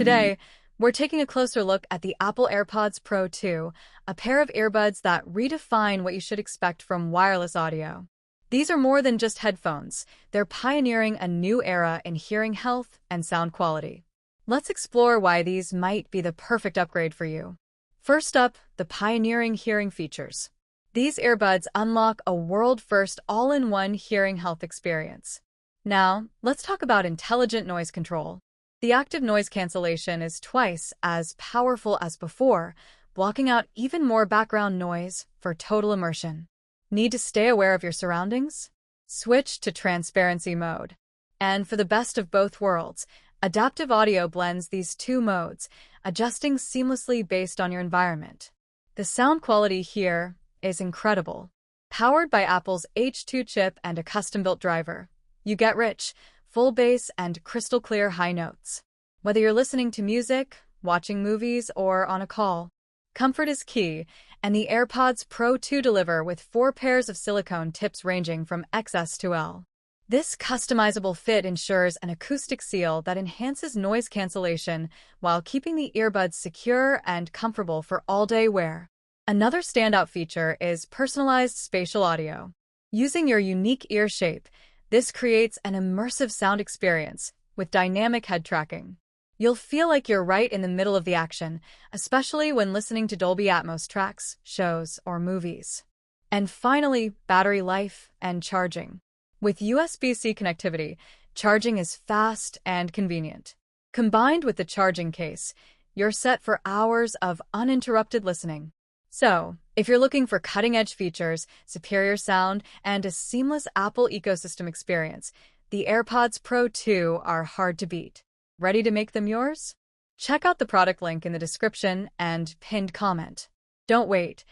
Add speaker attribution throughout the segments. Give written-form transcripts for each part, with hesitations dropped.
Speaker 1: Today, we're taking a closer look at the Apple AirPods Pro 2, a pair of earbuds that redefine what you should expect from wireless audio. These are more than just headphones, they're pioneering a new era in hearing health and sound quality. Let's explore why these might be the perfect upgrade for you. First up, the pioneering hearing features. These earbuds unlock a world-first all-in-one hearing health experience. Now, let's talk about intelligent noise control. The active noise cancellation is twice as powerful as before, blocking out even more background noise for total immersion. Need to stay aware of your surroundings? Switch to transparency mode. And for the best of both worlds, adaptive audio blends these two modes, adjusting seamlessly based on your environment. The sound quality here is incredible. Powered by Apple's H2 chip and a custom-built driver, you get rich, full bass, and crystal-clear high notes. Whether you're listening to music, watching movies, or on a call, comfort is key, and the AirPods Pro 2 deliver with 4 pairs of silicone tips ranging from XS to L. This customizable fit ensures an acoustic seal that enhances noise cancellation while keeping the earbuds secure and comfortable for all-day wear. Another standout feature is personalized spatial audio. Using your unique ear shape, this creates an immersive sound experience with dynamic head tracking. You'll feel like you're right in the middle of the action, especially when listening to Dolby Atmos tracks, shows, or movies. And finally, battery life and charging. With USB-C connectivity, charging is fast and convenient. Combined with the charging case, you're set for hours of uninterrupted listening. So, if you're looking for cutting-edge features, superior sound, and a seamless Apple ecosystem experience, the AirPods Pro 2 are hard to beat. Ready to make them yours? Check out the product link in the description and pinned comment. Don't wait.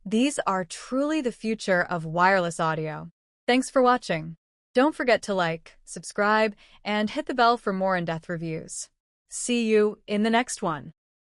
Speaker 1: These are truly the future of wireless audio. Thanks for watching. Don't forget to like, subscribe, and hit the bell for more in-depth reviews. See you in the next one.